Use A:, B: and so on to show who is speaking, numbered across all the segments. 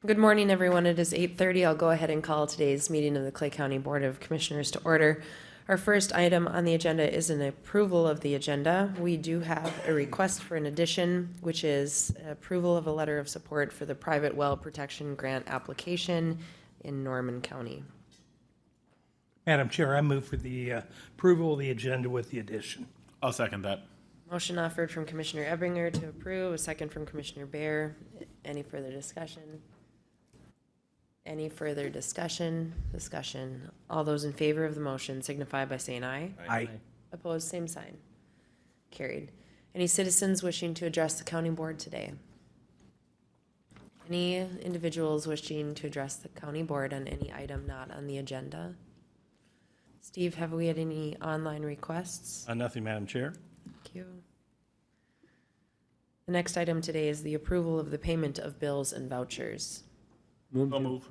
A: Good morning, everyone. It is 8:30. I'll go ahead and call today's meeting of the Clay County Board of Commissioners to order. Our first item on the agenda is an approval of the agenda. We do have a request for an addition, which is approval of a letter of support for the private well protection grant application in Norman County.
B: Madam Chair, I move for the approval of the agenda with the addition.
C: I'll second that.
A: Motion offered from Commissioner Ebinger to approve, a second from Commissioner Bear. Any further discussion? Any further discussion? Discussion. All those in favor of the motion signify by saying aye.
B: Aye.
A: Opposed, same sign. Carried. Any citizens wishing to address the county board today? Any individuals wishing to address the county board on any item not on the agenda? Steve, have we had any online requests?
B: Nothing, Madam Chair.
A: Thank you. The next item today is the approval of the payment of bills and vouchers.
C: I'll move.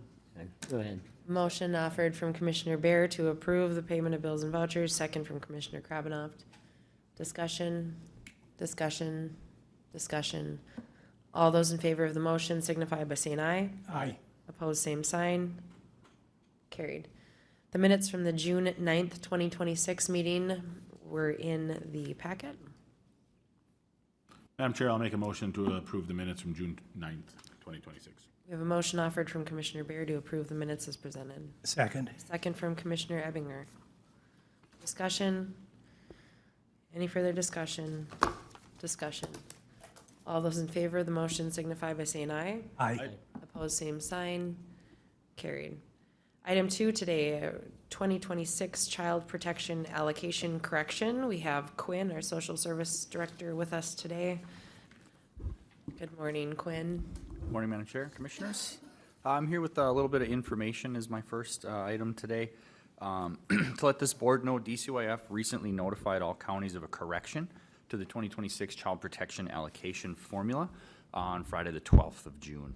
D: Go ahead.
A: Motion offered from Commissioner Bear to approve the payment of bills and vouchers, second from Commissioner Krabanoff. Discussion, discussion, discussion. All those in favor of the motion signify by saying aye.
B: Aye.
A: Opposed, same sign. Carried. The minutes from the June 9th, 2026 meeting were in the packet.
C: Madam Chair, I'll make a motion to approve the minutes from June 9th, 2026.
A: We have a motion offered from Commissioner Bear to approve the minutes as presented.
B: Second.
A: Second from Commissioner Ebinger. Discussion? Any further discussion? Discussion. All those in favor of the motion signify by saying aye.
B: Aye.
A: Opposed, same sign. Carried. Item 2 today, 2026 Child Protection Allocation Correction. We have Quinn, our Social Service Director, with us today. Good morning, Quinn.
E: Morning, Madam Chair, Commissioners. I'm here with a little bit of information as my first item today. To let this board know, DCYF recently notified all counties of a correction to the 2026 Child Protection Allocation Formula on Friday the 12th of June.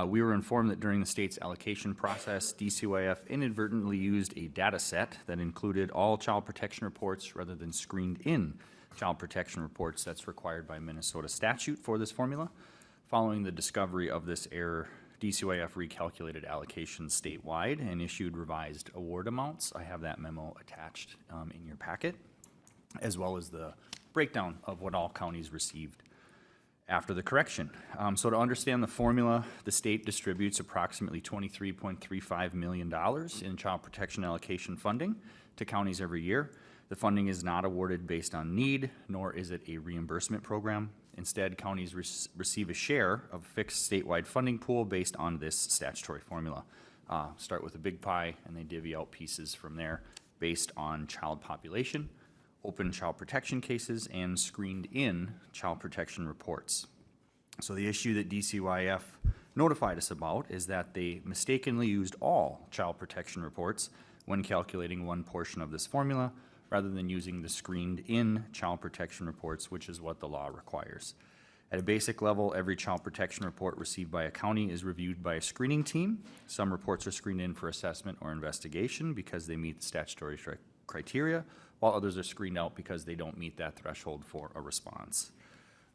E: We were informed that during the state's allocation process, DCYF inadvertently used a data set that included all child protection reports rather than screened-in child protection reports that's required by Minnesota statute for this formula. Following the discovery of this error, DCYF recalculated allocations statewide and issued revised award amounts. I have that memo attached in your packet, as well as the breakdown of what all counties received after the correction. So to understand the formula, the state distributes approximately $23.35 million in child protection allocation funding to counties every year. The funding is not awarded based on need, nor is it a reimbursement program. Instead, counties receive a share of a fixed statewide funding pool based on this statutory formula. Start with a big pie, and they divvy out pieces from there based on child population, open child protection cases, and screened-in child protection reports. So the issue that DCYF notified us about is that they mistakenly used all child protection reports when calculating one portion of this formula, rather than using the screened-in child protection reports, which is what the law requires. At a basic level, every child protection report received by a county is reviewed by a screening team. Some reports are screened in for assessment or investigation because they meet the statutory criteria, while others are screened out because they don't meet that threshold for a response.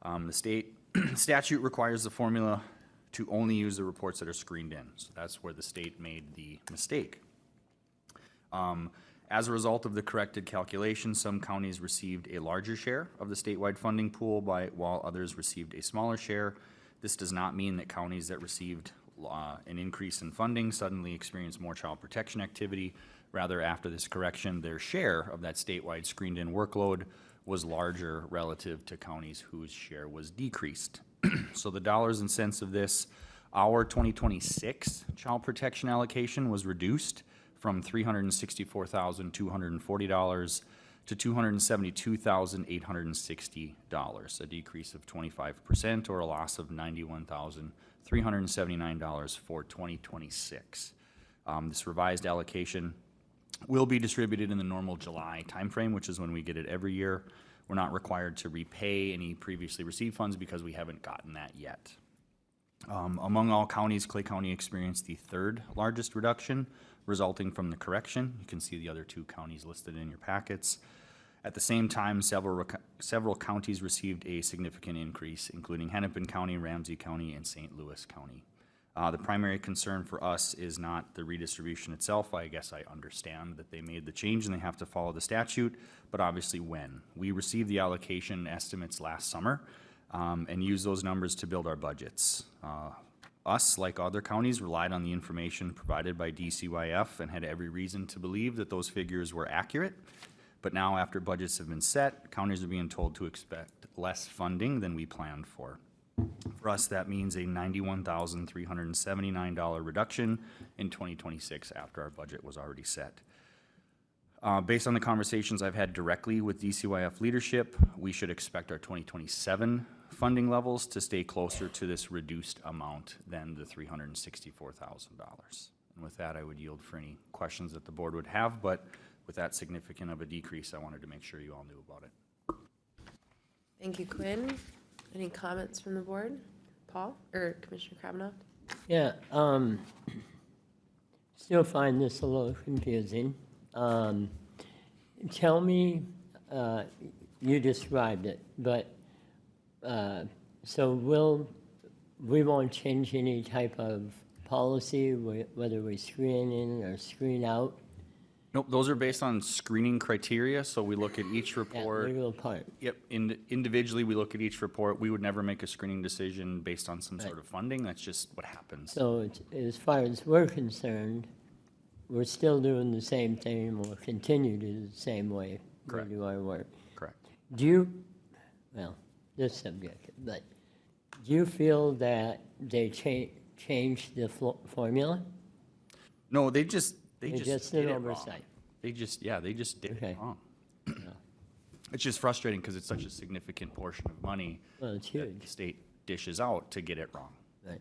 E: The state statute requires the formula to only use the reports that are screened in. So that's where the state made the mistake. As a result of the corrected calculation, some counties received a larger share of the statewide funding pool while others received a smaller share. This does not mean that counties that received an increase in funding suddenly experienced more child protection activity. Rather, after this correction, their share of that statewide screened-in workload was larger relative to counties whose share was decreased. So the dollars and cents of this, our 2026 child protection allocation was reduced from $364,240 to $272,860, a decrease of 25%, or a loss of $91,379 for 2026. This revised allocation will be distributed in the normal July timeframe, which is when we get it every year. We're not required to repay any previously received funds because we haven't gotten that yet. Among all counties, Clay County experienced the third largest reduction resulting from the correction. You can see the other two counties listed in your packets. At the same time, several counties received a significant increase, including Hennepin County, Ramsey County, and St. Louis County. The primary concern for us is not the redistribution itself. I guess I understand that they made the change and they have to follow the statute, but obviously when. We received the allocation estimates last summer and used those numbers to build our budgets. Us, like other counties, relied on the information provided by DCYF and had every reason to believe that those figures were accurate. But now, after budgets have been set, counties are being told to expect less funding than we planned for. For us, that means a $91,379 reduction in 2026 after our budget was already set. Based on the conversations I've had directly with DCYF leadership, we should expect our 2027 funding levels to stay closer to this reduced amount than the $364,000. And with that, I would yield for any questions that the board would have, but with that significant of a decrease, I wanted to make sure you all knew about it.
A: Thank you, Quinn. Any comments from the board? Paul, or Commissioner Kravanaugh?
D: Yeah, still find this a little confusing. Tell me, you described it, but, so we won't change any type of policy, whether we screen in or screen out?
E: Nope, those are based on screening criteria, so we look at each
D: That
E: report.
D: little part.
E: Yep, individually, we look at each report. We would never make a screening decision based on some sort of funding. That's just what happens.
D: So as far as we're concerned, we're still doing the same thing, we'll continue to do the same way we
E: Correct.
D: do our work.
E: Correct.
D: Do you, well, this subject, but do you feel that they changed the formula?
E: No, they just
D: Just
E: did
D: an
E: it wrong.
D: oversight.
E: They just did
D: Okay.
E: it wrong. It's just frustrating because it's such a significant portion of money
D: Well, it's
E: that the
D: huge,
E: state dishes out to get it wrong.
D: right,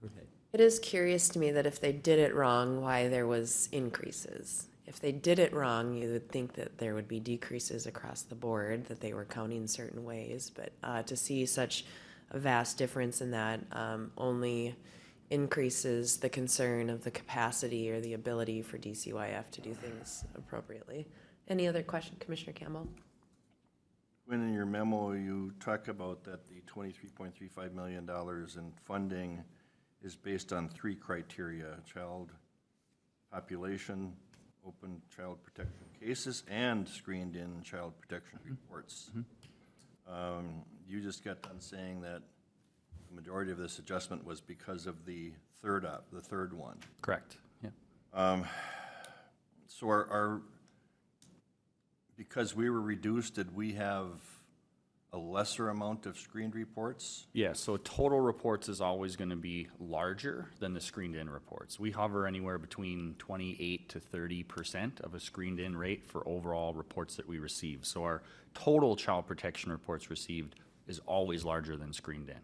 D: okay.
A: It is curious to me that if they did it wrong, why there was increases. If they did it wrong, you would think that there would be decreases across the board, that they were counting certain ways, but to see such a vast difference in that only increases the concern of the capacity or the ability for DCYF to do things appropriately. Any other question, Commissioner Campbell?
F: When in your memo, you talk about that the $23.35 million in funding is based on 3 criteria: child population, open child protection cases, and screened-in child protection reports. You just got done saying that the majority of this adjustment was because of the third one.
E: Correct. Yeah.
F: So because we were reduced, did we have a lesser amount of screened reports?
E: Yeah, so total reports is always going to be larger than the screened-in reports. We hover anywhere between 28 to 30% of a screened-in rate for overall reports that we receive. So our total child protection reports received is always larger than screened-in.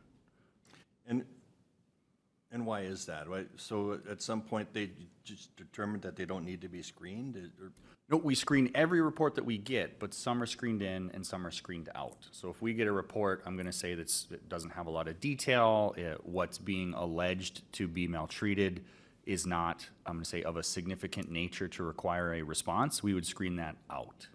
F: And why is that? Right? So at some point, they just determined that they don't need to be screened? Or
E: No, we screen every report that we get, but some are screened in and some are screened out. So if we get a report, I'm going to say that it doesn't have a lot of detail, what's being alleged to be maltreated is not, I'm going to say, of a significant nature to require a response, we would screen that out.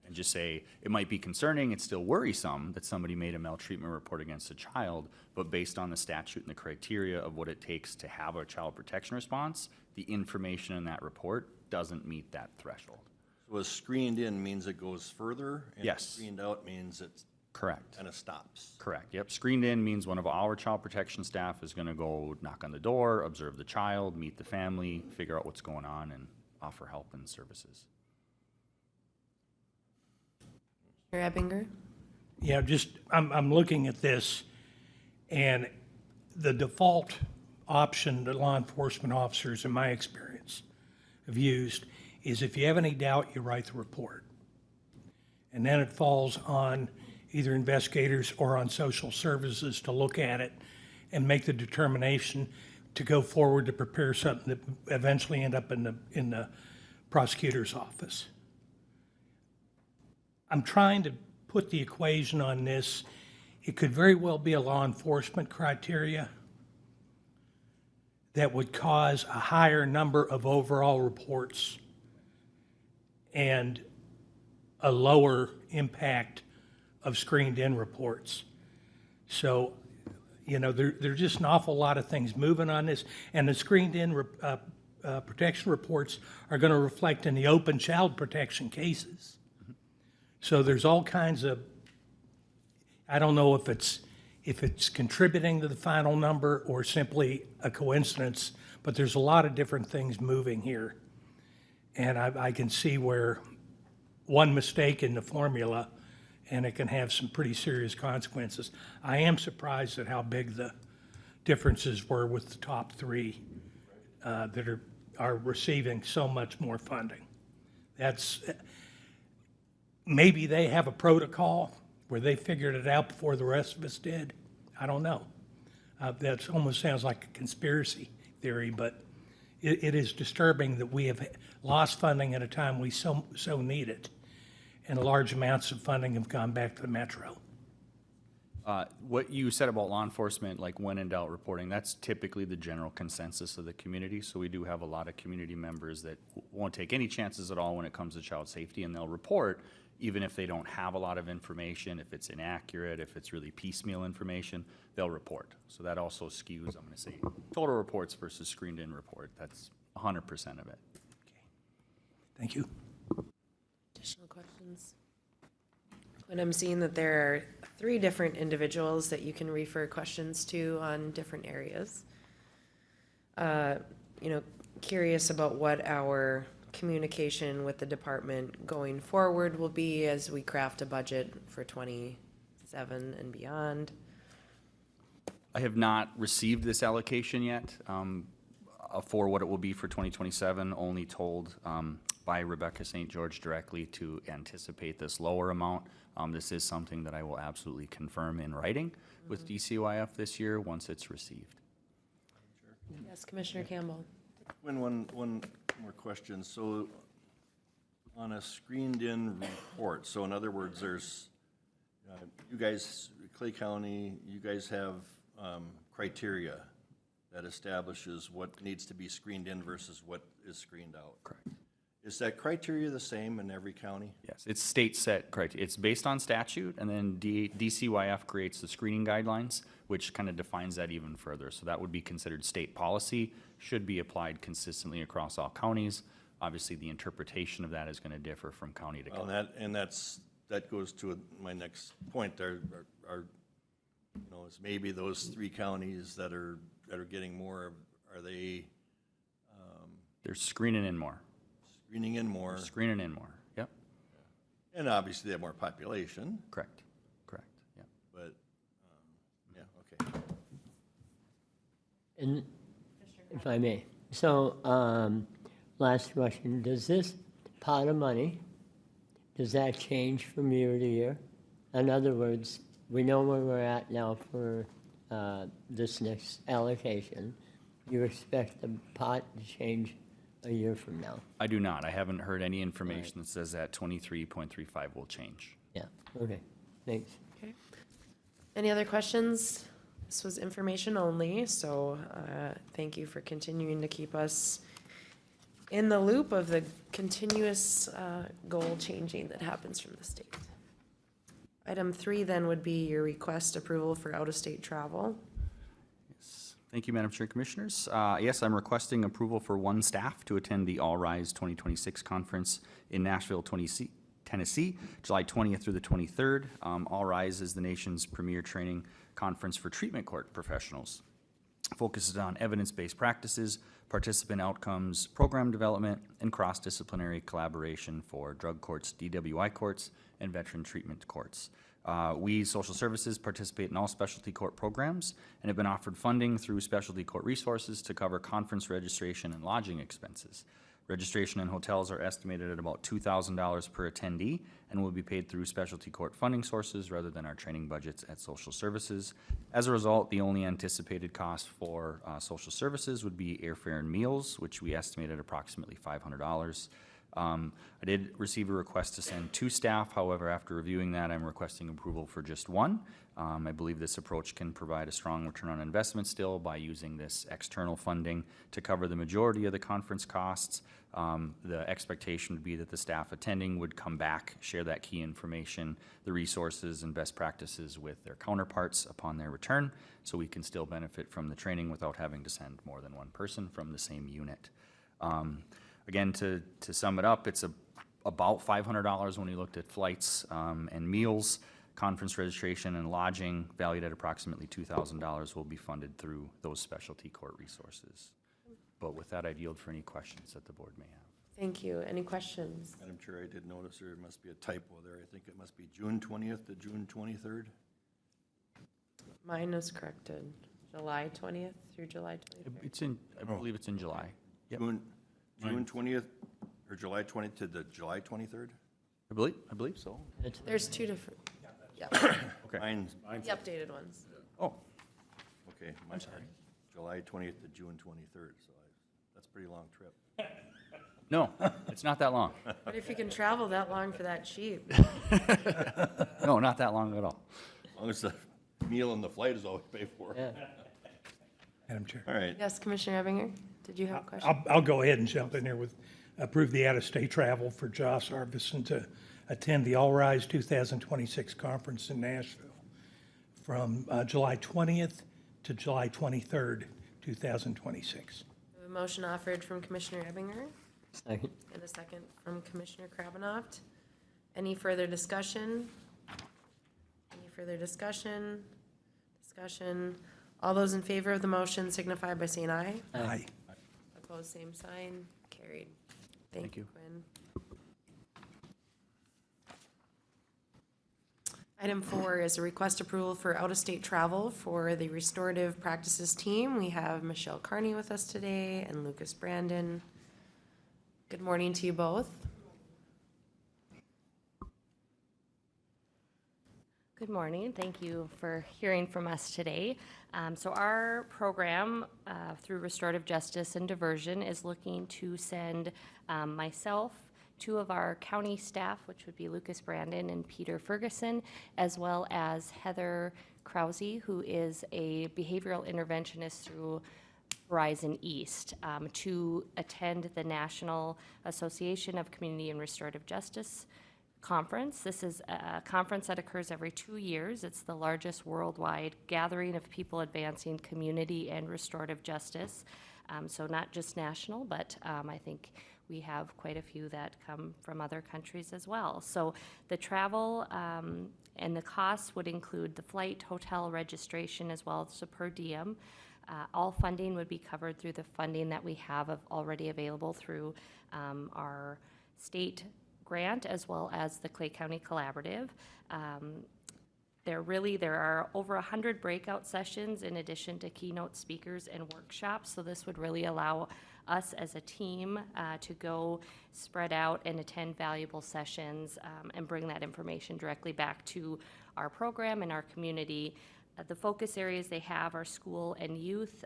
E: And just say, it might be concerning, it's still worrisome that somebody made a maltreatment report against a child, but based on the statute and the criteria of what it takes to have a child protection response, the information in that report doesn't meet that threshold.
F: so a screened in means it goes further? And
E: Yes.
F: screened out means it
E: Correct.
F: kind of stops?
E: Correct, yep. Screened in means one of our child protection staff is gonna go knock on the door, observe the child, meet the family, figure out what's going on, and offer help and services.
A: Mr. Ebinger?
B: Yeah, I'm looking at this, and the default option that law enforcement officers, in my experience, have used is if you have any doubt, you write the report. And then it falls on either investigators or on social services to look at it and make the determination to go forward to prepare something that eventually end up in the prosecutor's office. I'm trying to put the equation on this. It could very well be a law enforcement criteria that would cause a higher number of overall reports and a lower impact of screened-in reports. So, You know, there's just an awful lot of things moving on this, and the screened-in protection reports are going to reflect in the open child protection cases. So there's all kinds of, I don't know if it's contributing to the final number or simply a coincidence, but there's a lot of different things moving here. And I can see where one mistake in the formula, and it can have some pretty serious consequences. I am surprised at how big the differences were with the top three that are receiving so much more funding. That's, maybe they have a protocol where they figured it out before the rest of us did. I don't know. That almost sounds like a conspiracy theory, but it is disturbing that we have lost funding at a time we so need it, and large amounts of funding have gone back to the metro.
E: What you said about law enforcement, like when in doubt reporting, that's typically the general consensus of the community. So we do have a lot of community members that won't take any chances at all when it comes to child safety, and they'll report even if they don't have a lot of information, if it's inaccurate, if it's really piecemeal information, they'll report. So that also skews, I'm gonna say, total reports versus screened-in report. That's 100% of it.
B: Thank you.
A: Additional questions? And I'm seeing that there are 3 different individuals that you can refer questions to on different areas. You know, curious about what our communication with the department going forward will be as we craft a budget for 27 and beyond.
E: I have not received this allocation yet for what it will be for 2027, only told by Rebecca St. George directly to anticipate this lower amount. This is something that I will absolutely confirm in writing with DCYF this year once it's received.
A: Yes, Commissioner Campbell.
F: One more question. So on a screened-in report, so in other words, there's, you guys, Clay County, you guys have criteria that establishes what needs to be screened in versus what is screened out.
E: Correct.
F: Is that criteria the same in every county?
E: Yes, it's state set criteria. It's based on statute, and then DCYF creates the screening guidelines, which kind of defines that even further. So that would be considered state policy, should be applied consistently across all counties. Obviously, the interpretation of that is going to differ from county to county.
F: That goes to my next point. Are you know, is maybe those 3 counties that are getting more, are they
E: They're screening in more.
F: screening in more?
E: Screening in more, yep,
F: And obviously they have more population,
E: correct, yep.
F: but, yeah, okay.
D: And if I may, so, last question, does this pot of money, does that change from year to year? In other words, we know where we're at now for this next allocation. You expect the pot to change a year from now?
E: I do not. I haven't heard any information that says that 23.35 will change.
D: Yeah, okay, thanks.
A: Okay. Any other questions? This was information only, so thank you for continuing to keep us in the loop of the continuous goal changing that happens from the state. Item 3 then would be your request approval for out-of-state travel.
E: Thank you, Madam Chair and Commissioners. Yes, I'm requesting approval for 1 staff to attend the All Rise 2026 conference in Nashville, Tennessee, July 20th through the 23rd. All Rise is the nation's premier training conference for treatment court professionals. Focuses on evidence-based practices, participant outcomes, program development, and cross-disciplinary collaboration for drug courts, DWI courts, and veteran treatment courts. We, social services, participate in all specialty court programs and have been offered funding through specialty court resources to cover conference registration and lodging expenses. Registration and hotels are estimated at about $2,000 per attendee and will be paid through specialty court funding sources rather than our training budgets at social services. As a result, the only anticipated cost for social services would be airfare and meals, which we estimate at approximately $500. I did receive a request to send 2 staff. However, after reviewing that, I'm requesting approval for just 1. I believe this approach can provide a strong return on investment still by using this external funding to cover the majority of the conference costs. The expectation would be that the staff attending would come back, share that key information, the resources and best practices with their counterparts upon their return, so we can still benefit from the training without having to send more than 1 person from the same unit. Again, to sum it up, it's about $500 when we looked at flights and meals. Conference registration and lodging, valued at approximately $2,000, will be funded through those specialty court resources. But with that, I'd yield for any questions that the board may have.
A: Thank you. Any questions?
F: Madam Chair, I did notice there must be a typo there. I think it must be June 20th to June 23rd.
A: Mine is corrected. July 20th through July 23rd.
E: It's in, I believe it's in July. Yep.
F: June 20th, or July 20th to the July 23rd?
E: I believe so.
D: That's-
A: There's 2 different, yeah,
E: Okay.
F: Mine's,
A: the updated ones.
E: Oh,
F: okay, I'm sorry. July 20th to June 23rd, so that's a pretty long trip.
E: no, it's not that long.
A: But if you can travel that long for that cheap,
E: No, not that long at all.
F: As long as the meal and the flight is always paid for.
D: Yeah.
B: Madam Chair.
F: All right,
A: yes, Commissioner Ebinger, did you have a question?
B: I'll go ahead and jump in there with, approve the out-of-state travel for Josh Arvison to attend the All Rise 2026 conference in Nashville from July 20th to July 23rd, 2026.
A: We have a motion offered from Commissioner Ebinger
D: Second.
A: and a second from Commissioner Krabanoff. Any further discussion? Any further discussion? Discussion. All those in favor of the motion signify by saying aye.
B: Aye.
A: Opposed, same sign. Carried. Thank you, Quinn. Item 4 is a request approval for out-of-state travel for the Restorative Practices team. We have Michelle Carney with us today and Lucas Brandon. Good morning to you both.
G: Good morning. Thank you for hearing from us today. So our program through Restorative Justice and Diversion is looking to send myself, 2 of our county staff, which would be Lucas Brandon and Peter Ferguson, as well as Heather Krause, who is a behavioral interventionist through Horizon East, to attend the National Association of Community and Restorative Justice conference. This is a conference that occurs every 2 years. It's the largest worldwide gathering of people advancing community and restorative justice. So not just national, but I think we have quite a few that come from other countries as well. So the travel and the costs would include the flight, hotel, registration, as well as the per diem. All funding would be covered through the funding that we have already available through our state grant as well as the Clay County Collaborative. There are over 100 breakout sessions in addition to keynote speakers and workshops. So this would really allow us as a team to go spread out and attend valuable sessions and bring that information directly back to our program and our community. The focus areas they have are school and youth,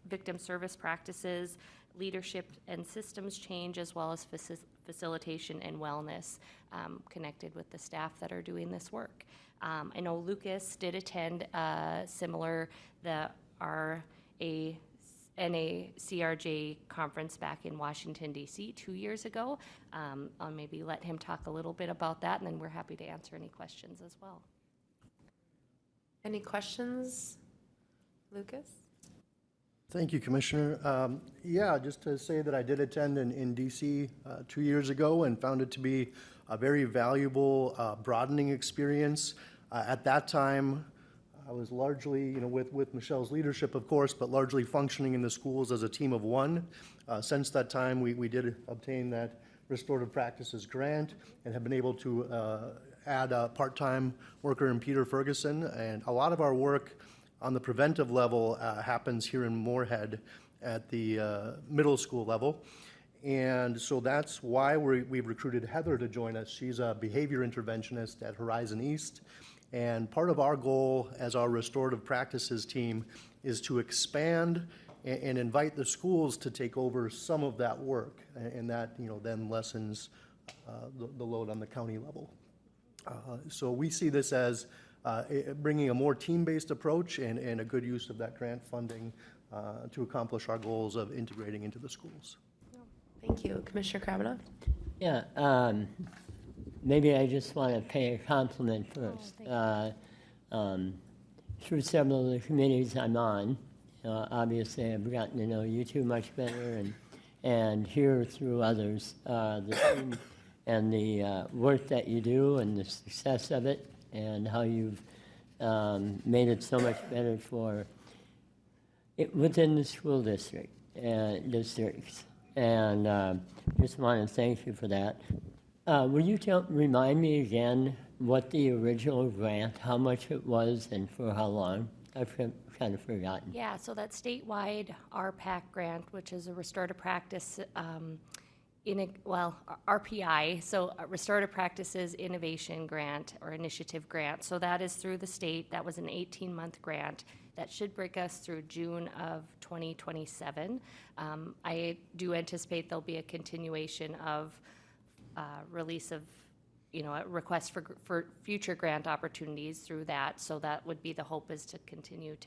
G: victim service practices, leadership and systems change, as well as facilitation and wellness connected with the staff that are doing this work. I know Lucas did attend similar, our NACRJ conference back in Washington, D.C. 2 years ago. I'll maybe let him talk a little bit about that, and then we're happy to answer any questions as well.
A: Any questions? Lucas?
H: Thank you, Commissioner. Yeah, just to say that I did attend in DC 2 years ago and found it to be a very valuable, broadening experience. At that time, I was largely, with Michelle's leadership, of course, but largely functioning in the schools as a team of 1. Since that time, we did obtain that Restorative Practices grant and have been able to add a part-time worker in Peter Ferguson. And a lot of our work on the preventive level happens here in Moorhead at the middle school level. And so that's why we've recruited Heather to join us. She's a behavior interventionist at Horizon East. And part of our goal as our Restorative Practices team is to expand and invite the schools to take over some of that work. And that, then lessens the load on the county level. So we see this as bringing a more team-based approach and a good use of that grant funding to accomplish our goals of integrating into the schools.
A: Thank you. Commissioner Kravinoff?
D: Yeah, maybe I just want to pay a compliment first. Through several of the committees I'm on, obviously I've gotten to know you two much better, and hear through others the team and the work that you do and the success of it, and how you've made it so much better for it within the school district and districts. And just want to thank you for that. Will you remind me again what the original grant, how much it was and for how long? I've kind of forgotten.
G: Yeah, so that statewide RPAC grant, which is a restorative practice, RPI, so Restorative Practices Innovation Grant or Initiative Grant. So that is through the state. That was an 18-month grant that should bring us through June of 2027. I do anticipate there'll be a continuation of release of, a request for future grant opportunities through that. So that would be the hope, is to continue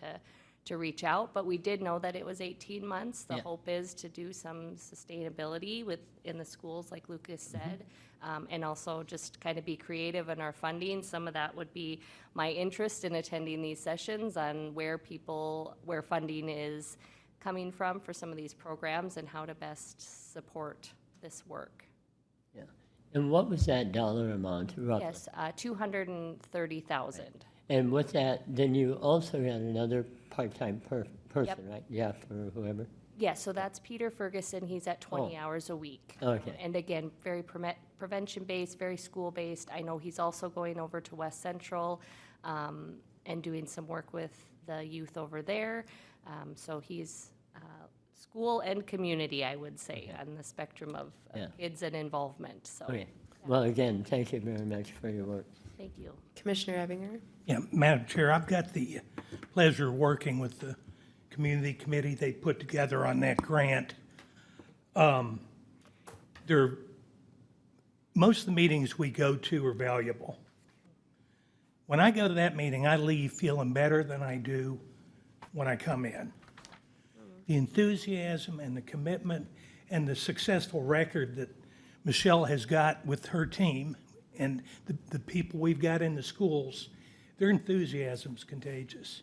G: to reach out. But we did know that it was 18 months. The hope is to do some sustainability in the schools, like Lucas said, and also just kind of be creative in our funding. Some of that would be my interest in attending these sessions on where funding is coming from for some of these programs and how to best support this work.
D: Yeah. And what was that dollar amount roughly?
G: Yes, 230,000.
D: And with that, then you also had another part-time person, right? Yeah, for whoever.
G: Yeah, so that's Peter Ferguson. He's at 20 hours a week.
D: Okay.
G: And again, very prevention-based, very school-based. I know he's also going over to West Central and doing some work with the youth over there. So he's school and community, I would say, on the spectrum of kids and involvement. So,
D: Okay. Well, again, thank you very much for your work.
G: thank you.
A: Commissioner Ebinger?
B: Yeah, Madam Chair, I've got the pleasure of working with the community committee they put together on that grant. Most of the meetings we go to are valuable. When I go to that meeting, I leave feeling better than I do when I come in. The enthusiasm and the commitment and the successful record that Michelle has got with her team and the people we've got in the schools, their enthusiasm's contagious.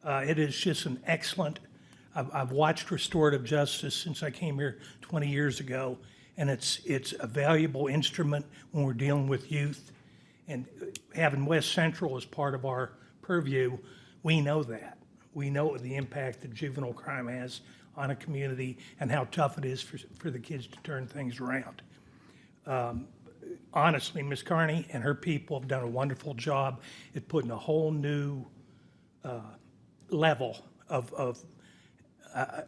B: It is just an excellent, I've watched restorative justice since I came here 20 years ago, and it's a valuable instrument when we're dealing with youth. And having West Central as part of our purview, we know that. We know the impact that juvenile crime has on a community and how tough it is for the kids to turn things around. Honestly, Ms. Carney and her people have done a wonderful job at putting a whole new level of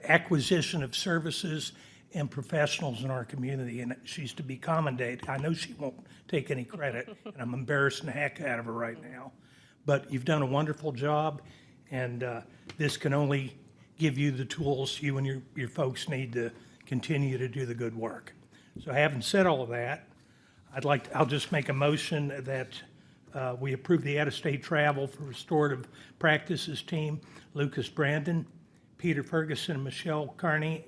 B: acquisition of services and professionals in our community, and she's to be commended. I know she won't take any credit, and I'm embarrassing the heck out of her right now. But you've done a wonderful job, and this can only give you the tools you and your folks need to continue to do the good work. So having said all of that, I'll just make a motion that we approve the out-of-state travel for Restorative Practices team, Lucas Brandon, Peter Ferguson, Michelle Carney,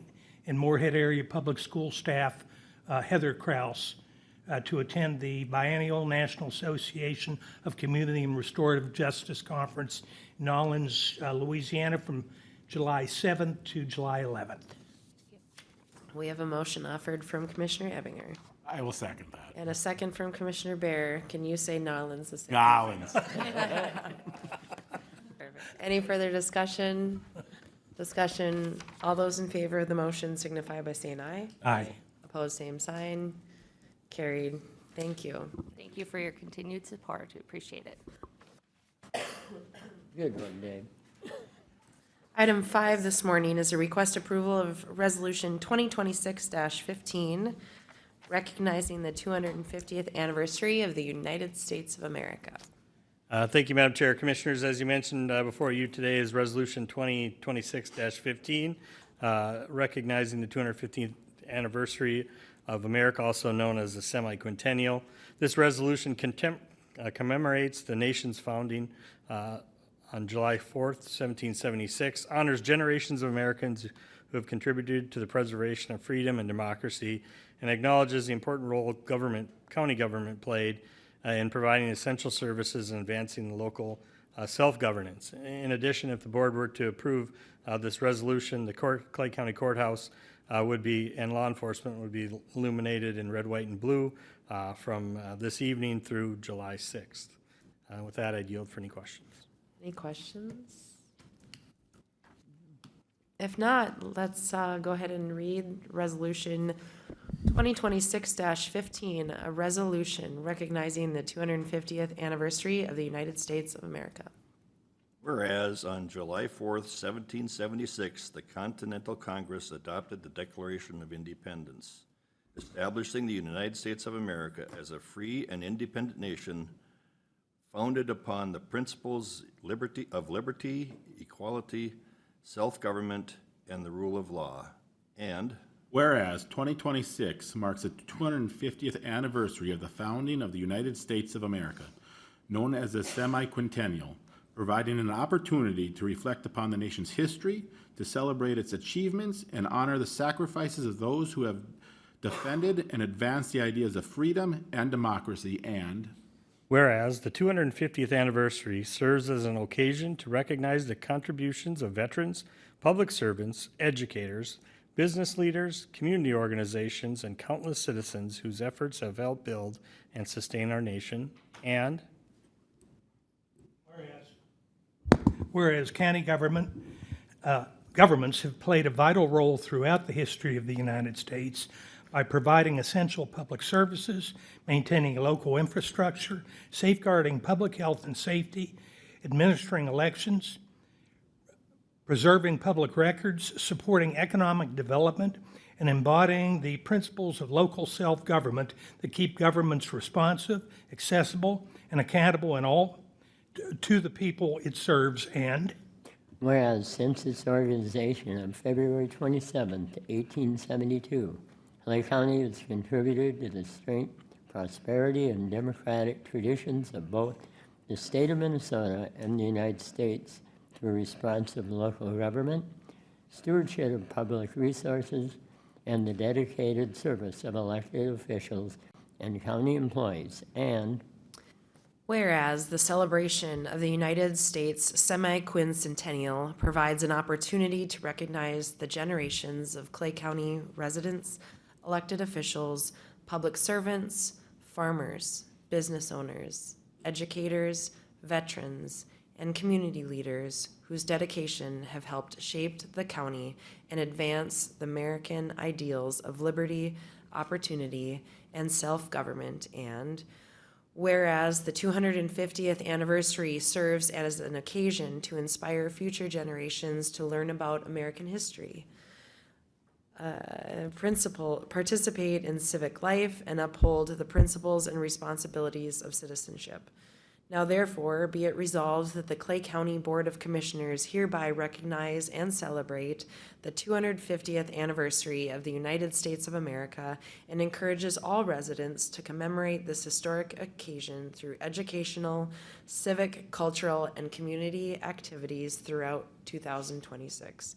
B: and Moorhead Area Public School staff, Heather Kraus, to attend the Biennial National Association of Community and Restorative Justice Conference in Nolens, Louisiana, from July 7th to July 11th.
A: We have a motion offered from Commissioner Ebinger
C: I will second that.
A: and a second from Commissioner Bear. Can you say Nolens the same?
C: Collins.
A: Any further discussion? Discussion, all those in favor of the motion signify by saying aye.
B: Aye.
A: Opposed, same sign. Carried. Thank you.
G: Thank you for your continued support. We appreciate it.
D: Good one, Dave.
A: Item 5 this morning is a request approval of Resolution 2026-15, recognizing the 250th anniversary of the United States of America.
I: Thank you, Madam Chair. Commissioners, as you mentioned before you today is Resolution 2026-15, recognizing the 215th anniversary of America, also known as the semi-quintennial. This resolution commemorates the nation's founding on July 4th, 1776, honors generations of Americans who have contributed to the preservation of freedom and democracy, and acknowledges the important role county government played in providing essential services and advancing the local self-governance. In addition, if the board were to approve this resolution, the Clay County Courthouse and law enforcement would be illuminated in red, white, and blue from this evening through July 6th. With that, I'd yield for any questions.
A: Any questions? If not, let's go ahead and read Resolution 2026-15, a resolution recognizing the 250th anniversary of the United States of America.
F: Whereas on July 4th, 1776, the Continental Congress adopted the Declaration of Independence, establishing the United States of America as a free and independent nation founded upon the principles of liberty, equality, self-government, and the rule of law. And
C: Whereas 2026 marks the 250th anniversary of the founding of the United States of America, known as the semi-quintennial, providing an opportunity to reflect upon the nation's history, to celebrate its achievements, and honor the sacrifices of those who have defended and advanced the ideas of freedom and democracy. And
I: Whereas the 250th anniversary serves as an occasion to recognize the contributions of veterans, public servants, educators, business leaders, community organizations, and countless citizens whose efforts have helped build and sustain our nation. And
B: Whereas county governments have played a vital role throughout the history of the United States by providing essential public services, maintaining local infrastructure, safeguarding public health and safety, administering elections, preserving public records, supporting economic development, and embodying the principles of local self-government that keep governments responsive, accessible, and accountable in all to the people it serves. And
D: Whereas since its organization on February 27, 1872, Clay County has contributed to the strength, prosperity, and democratic traditions of both the state of Minnesota and the United States through responsive local government, stewardship of public resources, and the dedicated service of elected officials and county employees. And
A: Whereas the celebration of the United States semi-quincentennial provides an opportunity to recognize the generations of Clay County residents, elected officials, public servants, farmers, business owners, educators, veterans, and community leaders whose dedication have helped shape the county and advance the American ideals of liberty, opportunity, and self-government. And whereas the 250th anniversary serves as an occasion to inspire future generations to learn about American history, participate in civic life, and uphold the principles and responsibilities of citizenship. Now therefore, be it resolved that the Clay County Board of Commissioners hereby recognize and celebrate the 250th anniversary of the United States of America and encourages all residents to commemorate this historic occasion through educational, civic, cultural, and community activities throughout 2026.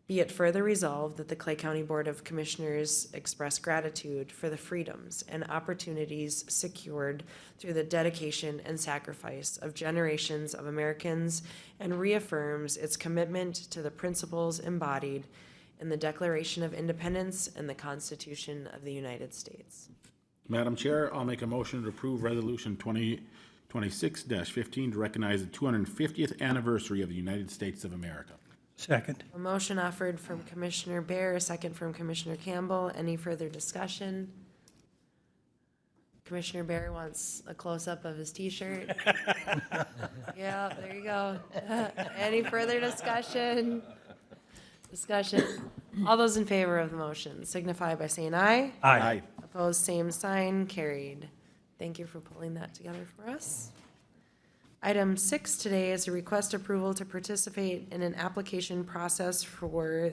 A: Be it further resolved that the Clay County Board of Commissioners express gratitude for the freedoms and opportunities secured through the dedication and sacrifice of generations of Americans and reaffirms its commitment to the principles embodied in the Declaration of Independence and the Constitution of the United States.
C: Madam Chair, I'll make a motion to approve Resolution 2026-15 to recognize the 250th anniversary of the United States of America.
B: second.
A: A motion offered from Commissioner Bear, a second from Commissioner Campbell. Any further discussion? Commissioner Bear wants a close-up of his t-shirt. Yeah, there you go. Any further discussion? All those in favor of the motion signify by saying aye.
B: Aye.
A: Opposed, same sign, carried. Thank you for pulling that together for us. Item 6 today is a request approval to participate in an application process for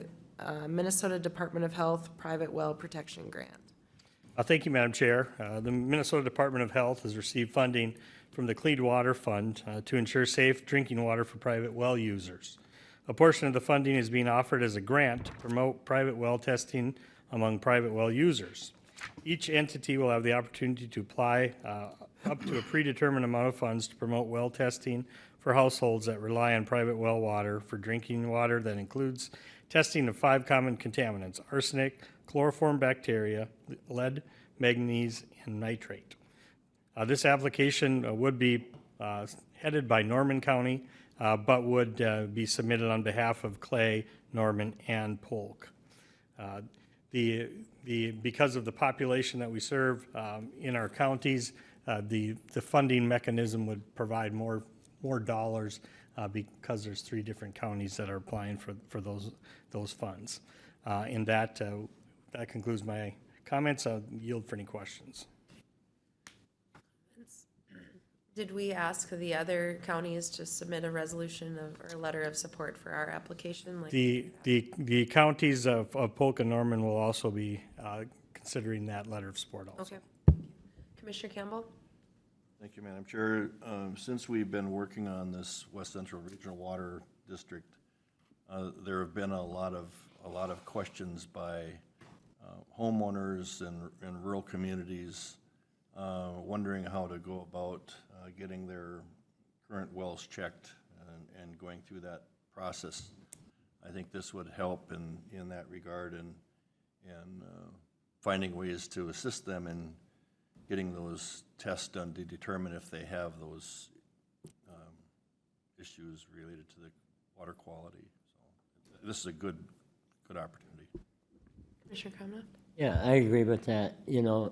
A: Minnesota Department of Health Private Well Protection Grant.
I: Thank you, Madam Chair. The Minnesota Department of Health has received funding from the Clean Water Fund to ensure safe drinking water for private well users. A portion of the funding is being offered as a grant to promote private well testing among private well users. Each entity will have the opportunity to apply up to a predetermined amount of funds to promote well testing for households that rely on private well water for drinking water that includes testing of 5 common contaminants: arsenic, chloroform bacteria, lead, manganese, and nitrate. This application would be headed by Norman County, but would be submitted on behalf of Clay, Norman, and Polk. Because of the population that we serve in our counties, the funding mechanism would provide more dollars because there's 3 different counties that are applying for those funds. And that concludes my comments. I'll yield for any questions.
A: Did we ask the other counties to submit a resolution or a letter of support for our application?
I: The counties of Polk and Norman will also be considering that letter of support also.
A: Okay. Commissioner Campbell?
F: Thank you, Madam Chair. Since we've been working on this West Central Regional Water District, there have been a lot of questions by homeowners and rural communities wondering how to go about getting their current wells checked and going through that process. I think this would help in that regard and finding ways to assist them in getting those tests done to determine if they have those issues related to the water quality. So this is a good opportunity.
A: Commissioner Kavanaugh?
D: Yeah, I agree with that. You know,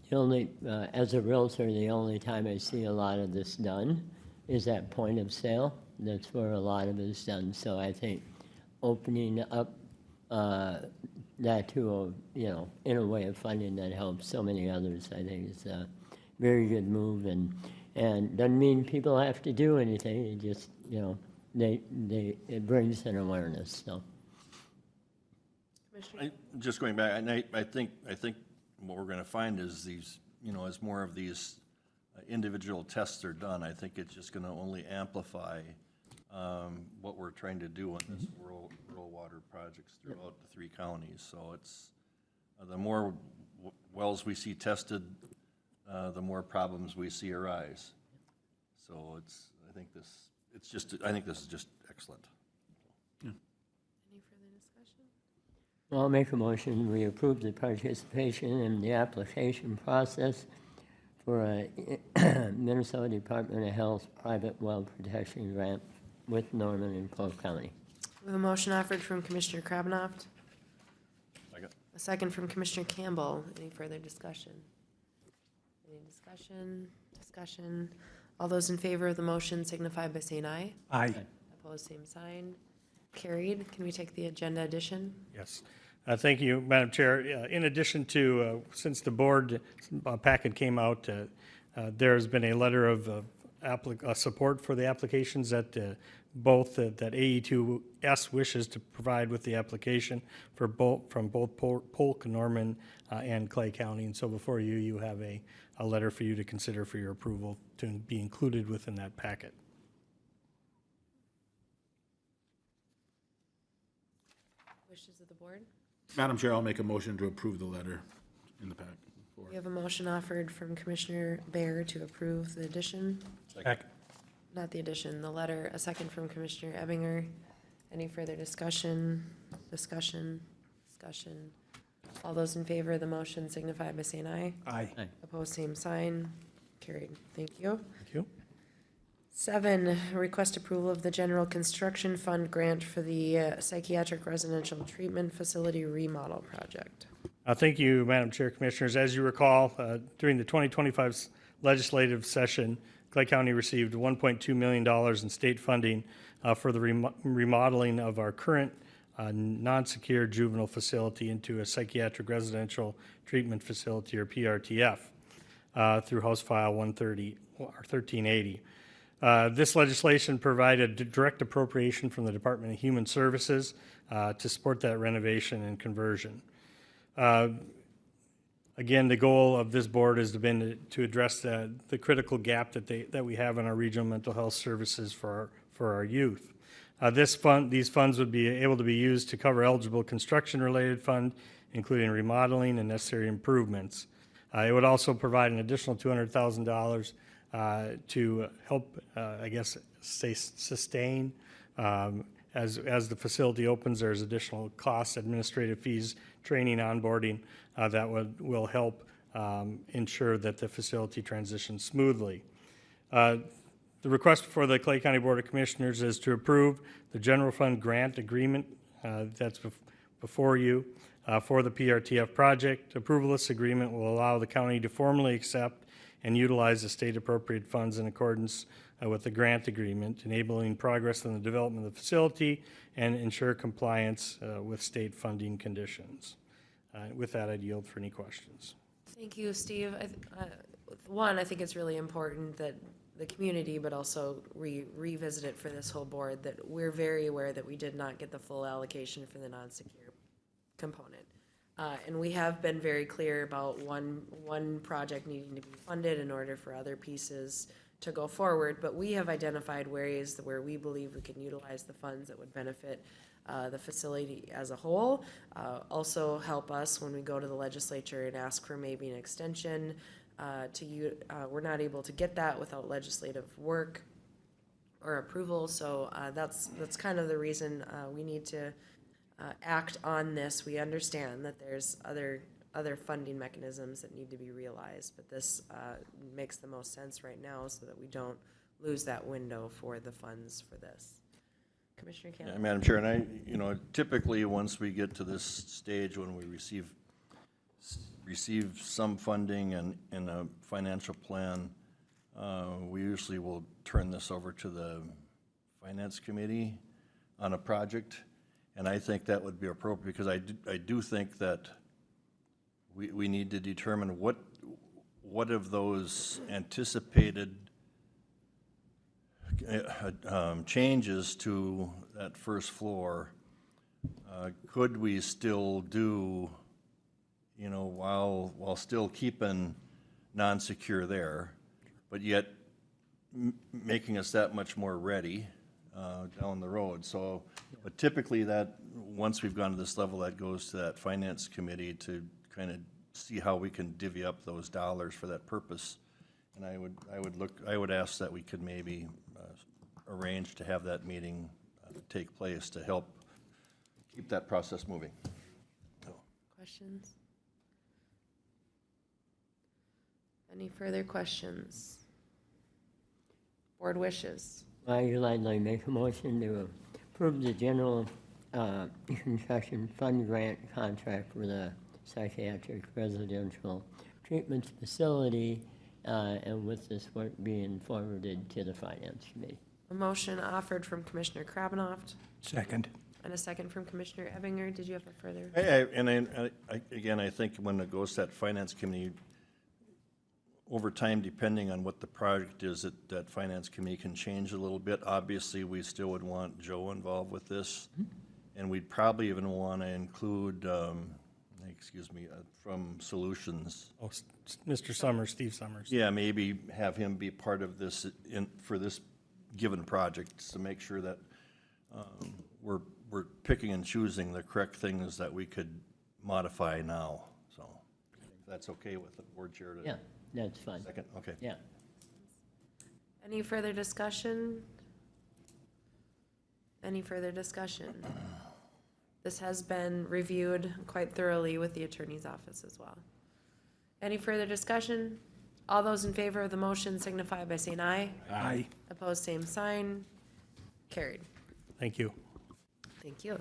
D: the only, as a realtor, the only time I see a lot of this done is at point of sale. That's where a lot of it is done. So I think opening up that to a, in a way of funding that helps so many others, I think is a very good move, and doesn't mean people have to do anything. It just, it brings an awareness. So.
F: Just going back, and I think what we're going to find is these, as more of these individual tests are done, I think it's just going to only amplify what we're trying to do on this rural water projects throughout the 3 counties. So it's the more wells we see tested, the more problems we see arise. So I think this is just excellent.
A: Any further discussion?
D: Well, I'll make a motion, we approve the participation in the application process for a Minnesota Department of Health private well protection grant with Norman and Polk County.
A: We have a motion offered from Commissioner Krabnoff.
F: Second.
A: A second from Commissioner Campbell. Any further discussion? Any discussion? Discussion? All those in favor of the motion signify by saying aye.
B: Aye.
A: Opposed, same sign. Carried. Can we take the agenda addition?
I: Yes. Thank you, Madam Chair. In addition to, since the board packet came out, there's been a letter of support for the applications that both that AE2S wishes to provide with the application from both Polk, Norman, and Clay County. And so before you have a letter for you to consider for your approval to be included within that packet.
A: Wishes of the board?
C: Madam Chair, I'll make a motion to approve the letter in the packet.
A: We have a motion offered from Commissioner Baer to approve the addition.
B: Second.
A: Not the addition, the letter. A second from Commissioner Ebinger. Any further discussion? Discussion? Discussion? All those in favor of the motion signify by saying aye.
B: Aye.
A: Opposed, same sign. Carried. Thank you.
I: Thank you.
A: 7, request approval of the General Construction Fund grant for the Psychiatric Residential Treatment Facility Remodel Project.
I: Thank you, Madam Chair, Commissioners. As you recall, during the 2025 legislative session, Clay County received $1.2 million in state funding for the remodeling of our current non-secure juvenile facility into a psychiatric residential treatment facility, or PRTF, through House File 130 or 1380. This legislation provided direct appropriation from the Department of Human Services to support that renovation and conversion. Again, the goal of this board has been to address the critical gap that we have in our regional mental health services for our youth. These funds would be able to be used to cover eligible construction-related fund, including remodeling and necessary improvements. It would also provide an additional $200,000 to help, sustain. As the facility opens, there's additional costs, administrative fees, training, onboarding that will help ensure that the facility transitions smoothly. The request for the Clay County Board of Commissioners is to approve the general fund grant agreement that's before you for the PRTF project. Approval of this agreement will allow the county to formally accept and utilize the state appropriate funds in accordance with the grant agreement, enabling progress in the development of the facility and ensure compliance with state funding conditions. With that, I'd yield for any questions.
A: Thank you, Steve. I think it's really important that the community, but also revisit it for this whole board, that we're very aware that we did not get the full allocation for the non-secure component. And we have been very clear about one project needing to be funded in order for other pieces to go forward, but we have identified ways where we believe we can utilize the funds that would benefit the facility as a whole. Also help us when we go to the legislature and ask for maybe an extension we're not able to get that without legislative work or approval, so that's kind of the reason we need to act on this. We understand that there's other funding mechanisms that need to be realized, but this makes the most sense right now so that we don't lose that window for the funds for this. Commissioner Campbell.
F: Yeah, Madam Chair, and typically once we get to this stage when we receive some funding and a financial plan, we usually will turn this over to the Finance Committee on a project, and I think that would be appropriate because I do think that we need to determine what of those anticipated changes to that first floor could we still do, while still keeping non-secure there, but yet making us that much more ready down the road. So, but typically that, once we've gone to this level, that goes to that Finance Committee to kind of see how we can divvy up those dollars for that purpose. And I would ask that we could maybe arrange to have that meeting take place to help keep that process moving.
A: Questions? Any further questions? Board wishes.
D: I'd like to make a motion to approve the general construction fund grant contract for the Psychiatric Residential Treatment Facility, and with this work being forwarded to the Finance Committee.
A: A motion offered from Commissioner Krabanoff
B: Second.
A: and a second from Commissioner Ebinger. Did you have a further?
F: Again, I think when it goes to that Finance Committee, over time, depending on what the project is, that Finance Committee can change a little bit. Obviously, we still would want Joe involved with this, and we'd probably even want to include, from Solutions.
I: Oh, Mr. Summers, Steve Summers.
F: Yeah, maybe have him be part of this for this given project to make sure that we're picking and choosing the correct things that we could modify now. So, if that's okay with the board chair to.
D: Yeah, that's fine.
F: Second, okay.
D: Yeah.
A: Any further discussion? Any further discussion? This has been reviewed quite thoroughly with the attorney's office as well. Any further discussion? All those in favor of the motion signify by saying aye.
B: Aye.
A: Opposed, same sign. Carried.
I: Thank you.
A: Thank you.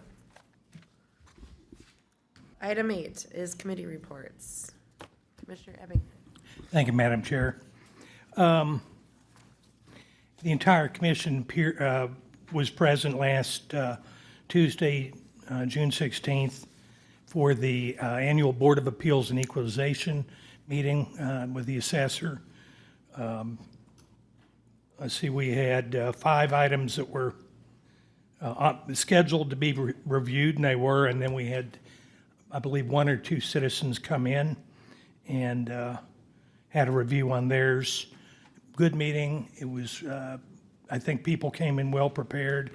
A: Item 8 is committee reports. Commissioner Ebbing.
B: Thank you, Madam Chair. The entire commission was present last Tuesday, June 16th, for the annual Board of Appeals and Equalization meeting with the assessor. let's see, we had 5 items that were scheduled to be reviewed, and they were, and then we had, I believe, 1 or 2 citizens come in and had a review on theirs. Good meeting. It was, I think people came in well prepared,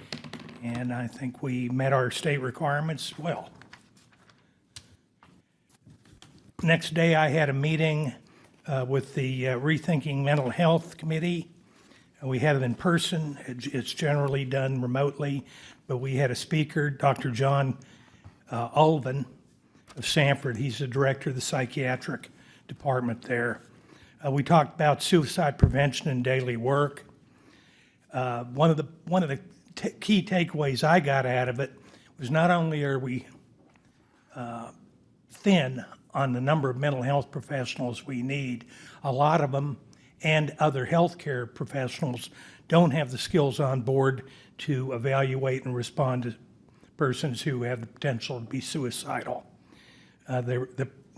B: and I think we met our state requirements well. Next day, I had a meeting with the Rethinking Mental Health Committee. We had it in person. It's generally done remotely, but we had a speaker, Dr. John Ulven of Sanford. He's the director of the Psychiatric department there. We talked about suicide prevention and daily work. One of the key takeaways I got out of it was not only are we thin on the number of mental health professionals we need, a lot of them and other healthcare professionals don't have the skills on board to evaluate and respond to persons who have the potential to be suicidal.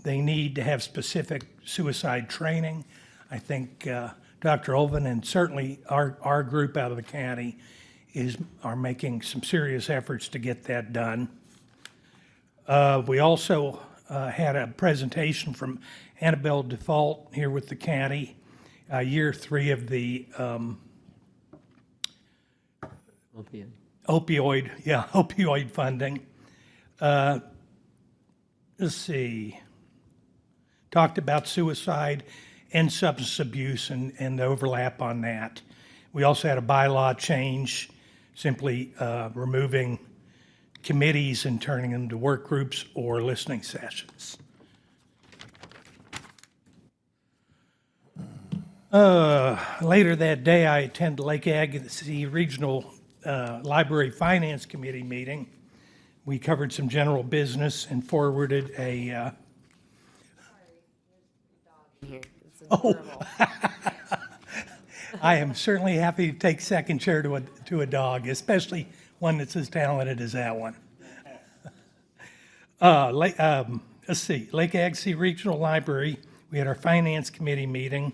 B: They need to have specific suicide training. I think Dr. Olvin and certainly our group out of the county are making some serious efforts to get that done. We also had a presentation from Annabelle Default here with the county, year 3 of the opioid funding. Let's see, talked about suicide and substance abuse and the overlap on that. We also had a bylaw change, simply removing committees and turning them to work groups or listening sessions. Later that day, I attended Lake Agassiz Regional Library Finance Committee meeting. We covered some general business and forwarded a... I am certainly happy to take second chair to a dog, especially one that's as talented as that one. Let's see, Lake Agassiz Regional Library, we had our Finance Committee meeting.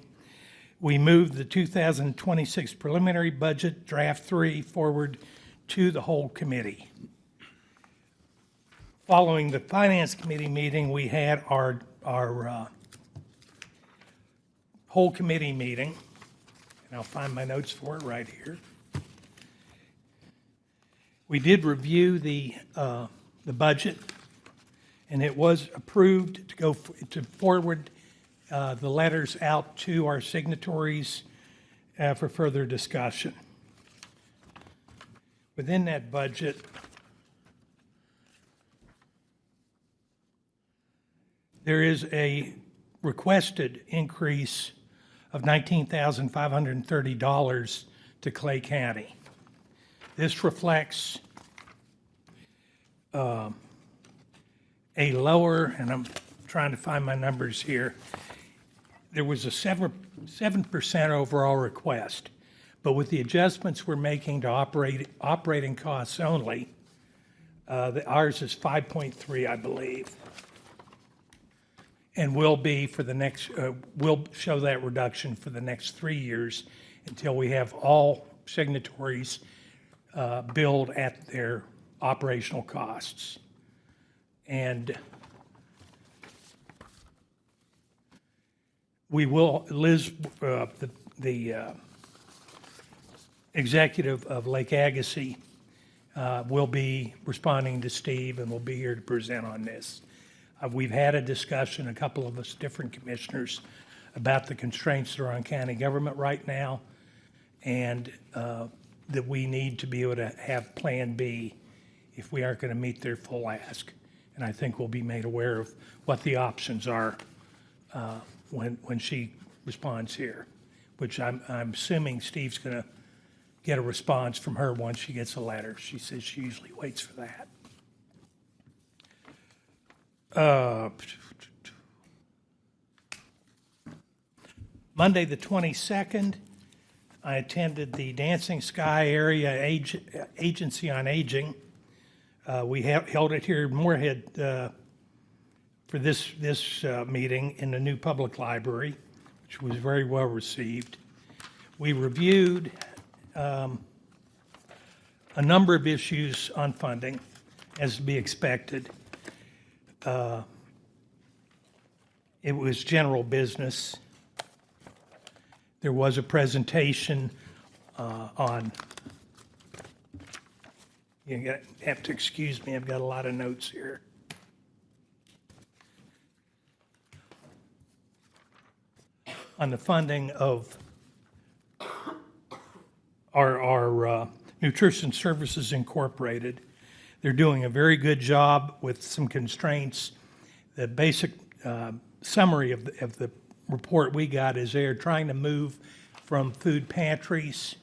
B: We moved the 2026 preliminary budget, draft 3, forward to the whole committee. Following the Finance Committee meeting, we had our whole committee meeting, and I'll find my notes for it right here. We did review the budget, and it was approved to forward the letters out to our signatories for further discussion. Within that budget, there is a requested increase of $19,530 to Clay County. This reflects a lower, and I'm trying to find my numbers here, there was a 7% overall request, but with the adjustments we're making to operating costs only, ours is 5.3, I believe. And will be for the next, we'll show that reduction for the next 3 years until we have all signatories billed at their operational costs. And we will, Liz, the executive of Lake Agassiz, will be responding to Steve and will be here to present on this. We've had a discussion, a couple of us different commissioners, about the constraints that are on county government right now, and that we need to be able to have Plan B if we aren't going to meet their full ask. And I think we'll be made aware of what the options are when she responds here, which I'm assuming Steve's going to get a response from her once she gets a letter. She says she usually waits for that. Monday the 22nd, I attended the Dancing Sky Area Agency on Aging. We held it here in Moorhead for this meeting in the new public library, which was very well received. We reviewed a number of issues on funding, as to be expected. It was general business. There was a presentation on, have to excuse me, I've got a lot of notes here. On the funding of our Nutrition Services Incorporated. They're doing a very good job with some constraints. The basic summary of the report we got is they're trying to move from food pantries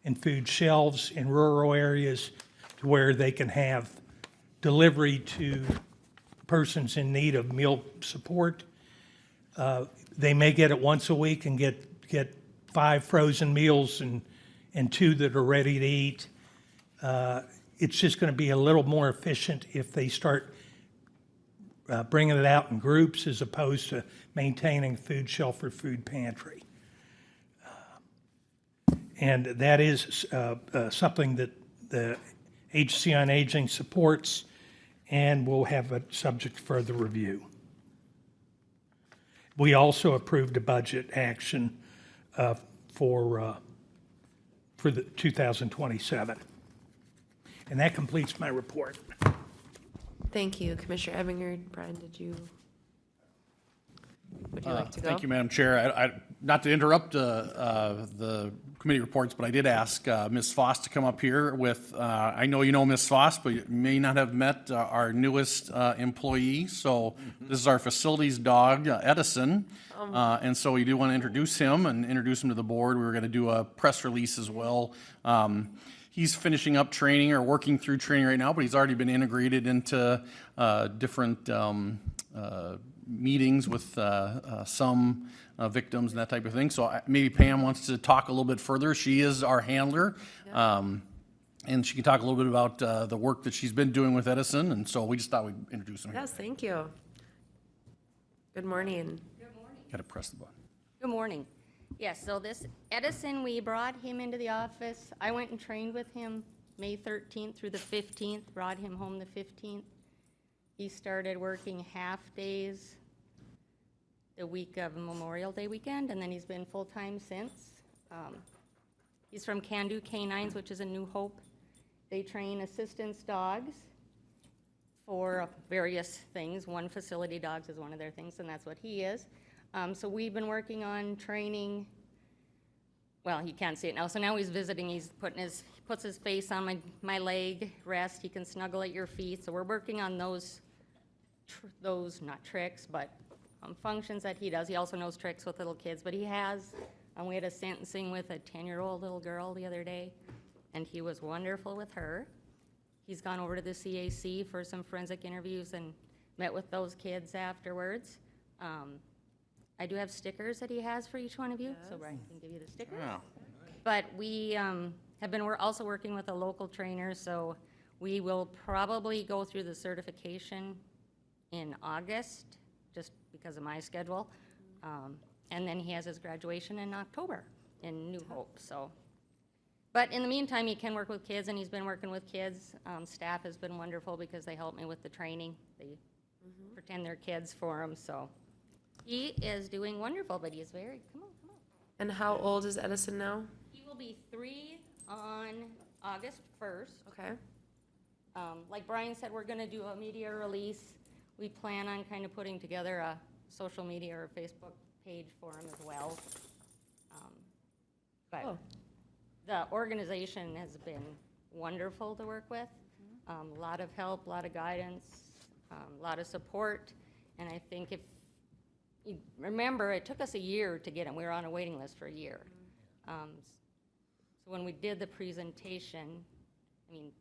B: and food shelves in rural areas to where they can have delivery to persons in need of meal support. They may get it once a week and get 5 frozen meals and 2 that are ready to eat. It's just going to be a little more efficient if they start bringing it out in groups as opposed to maintaining food shelf or food pantry. And that is something that the Agency on Aging supports and will have a subject to further review. We also approved a budget action for the 2027. And that completes my report.
A: Thank you, Commissioner Ebinger. Brian, would you like to go?
J: Thank you, Madam Chair. Not to interrupt the committee reports, but I did ask Ms. Foss to come up here with, I know you know Ms. Foss, but you may not have met our newest employee. So this is our facilities dog, Edison. And so we do want to introduce him to the board. We were going to do a press release as well. He's finishing up training or working through training right now, but he's already been integrated into different meetings with some victims and that type of thing. So maybe Pam wants to talk a little bit further. She is our handler, and she can talk a little bit about the work that she's been doing with Edison. And so we just thought we'd introduce him.
A: Yes, thank you. Good morning.
J: Got to press the button.
K: Good morning. Yes, so this Edison, we brought him into the office. I went and trained with him May 13th through the 15th, brought him home the 15th. He started working half days the week of Memorial Day weekend, and then he's been full-time since. He's from Can Do Canines, which is a New Hope. They train assistance dogs for various things. One facility dogs is one of their things, and that's what he is. So we've been working on training. Well, he can't see it now. So now he's visiting. He puts his face on my leg, rest. He can snuggle at your feet. So we're working on those not tricks, but functions that he does. He also knows tricks with little kids, but he has. We had a sentencing with a 10-year-old little girl the other day, and he was wonderful with her. He's gone over to the CAC for some forensic interviews and met with those kids afterwards. I do have stickers that he has for each one of you, so Brian can give you the stickers.
J: Wow.
K: But we we're also working with a local trainer, so we will probably go through the certification in August, just because of my schedule. And then he has his graduation in October in New Hope, so. But in the meantime, he can work with kids, and he's been working with kids. Staff has been wonderful because they help me with the training. They pretend they're kids for him, so. He is doing wonderful, but he is very, come on.
A: And how old is Edison now?
K: He will be 3 on August 1st.
A: Okay.
K: Like Brian said, we're gonna do a media release. We plan on kind of putting together a social media or Facebook page for him as well. But the organization has been wonderful to work with. A lot of help, a lot of guidance, a lot of support. And I think if you remember, it took us a year to get him. We were on a waiting list for a year. So when we did the presentation, I mean,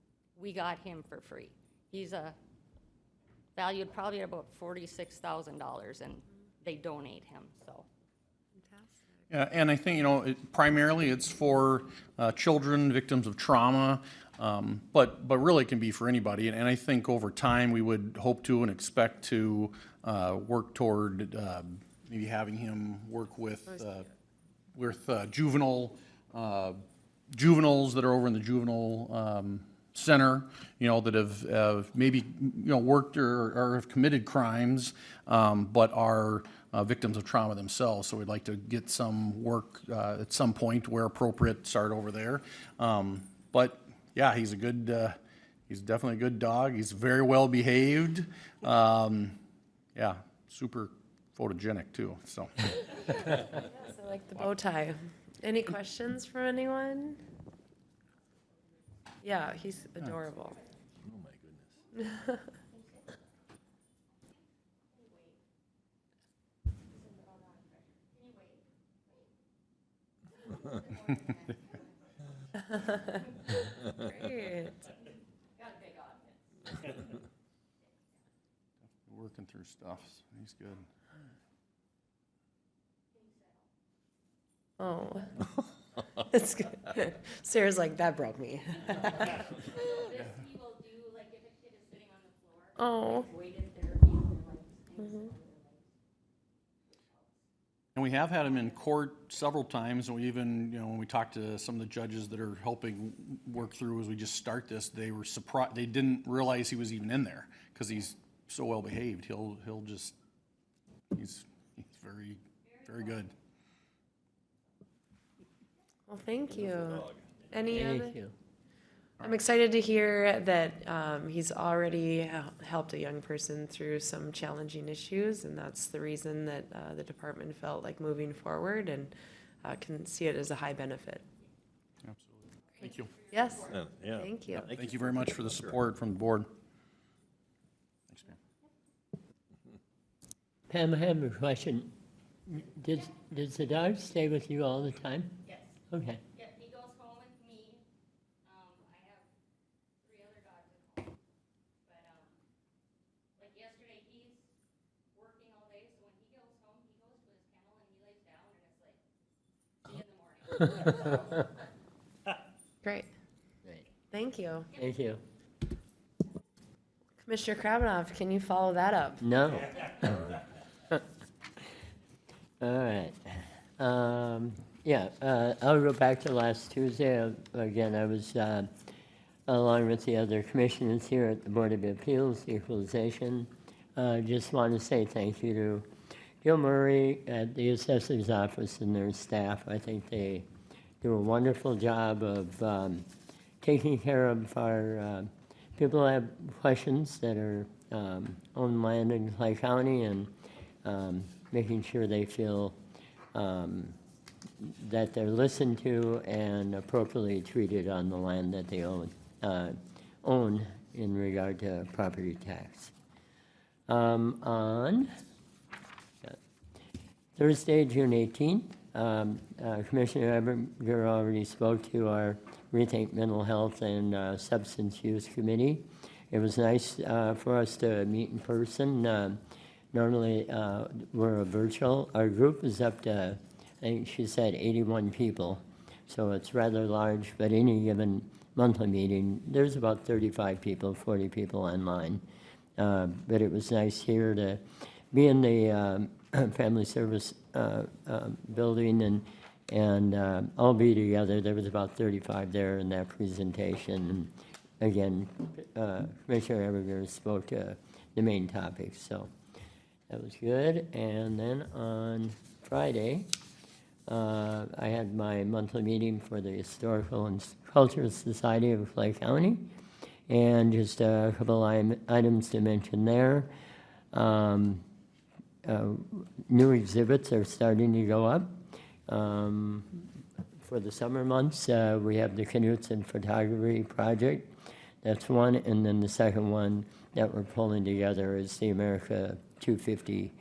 K: we got him for free. He's valued probably at about $46,000, and they donate him, so.
J: Yeah, and I think, primarily it's for children, victims of trauma, but really it can be for anybody. And I think over time, we would hope to and expect to work toward maybe having him work with with juveniles that are over in the juvenile center, that have maybe, worked or have committed crimes, but are victims of trauma themselves. So we'd like to get some work at some point where appropriate, start over there. But yeah, he's definitely a good dog. He's very well behaved. Yeah, super photogenic too, so.
A: I like the bow tie. Any questions from anyone? Yeah, he's adorable.
F: Oh, my goodness.
A: Great.
J: Working through stuff, he's good.
A: Oh. That's good. Sarah's like, that broke me.
K: This he will do, like if a kid is sitting on the floor,
A: Oh.
K: weighted therapy, and
J: And we have had him in court several times, and we even, when we talked to some of the judges that are helping work through as we just start this, they were surprised, they didn't realize he was even in there, because he's so well behaved. He's very, very good.
A: Well, thank you. Any other?
D: Thank you.
A: I'm excited to hear that he's already helped a young person through some challenging issues, and that's the reason that the department felt like moving forward and can see it as a high benefit.
J: Absolutely. Thank you.
A: Yes.
F: Yeah.
A: Thank you.
J: Thank you very much for the support from the board. Thanks, Pam.
D: Pam, I have a question. Does the dog stay with you all the time?
K: yes.
D: Okay.
K: Yeah, he goes home with me. I have 3 other dogs at home. But, like yesterday, he's working all day, so when he goes home, he goes to his kennel and he lays down and it's like 3 in the morning.
A: Great.
D: Great.
A: Thank you.
D: Thank you.
A: Commissioner Kravinoff, can you follow that up?
D: No. All right. I'll go back to last Tuesday. Again, I was, along with the other commissioners here at the Board of Appeals, Equalization. Just want to say thank you to Gil Murray at the Assessor's Office and their staff. I think they do a wonderful job of taking care of our people who have questions that are on land in Clay County and making sure they feel that they're listened to and appropriately treated on the land that they own in regard to property tax. On Thursday, June 18th, Commissioner Eberger already spoke to our Rethink Mental Health and Substance Use Committee. It was nice for us to meet in person. Normally, we're a virtual. Our group is up to, I think she said, 81 people. So it's rather large, but any given monthly meeting, there's about 35 people, 40 people online. But it was nice here to be in the family service building and all be together. There was about 35 there in that presentation. And again, Commissioner Eberger spoke to the main topics, so that was good. And then on Friday, I had my monthly meeting for the Historical and Cultural Society of Clay County, and just a couple items to mention there. New exhibits are starting to go up. For the summer months, we have the Knutson Photography Project. That's one, and then the second one that we're pulling together is the America 250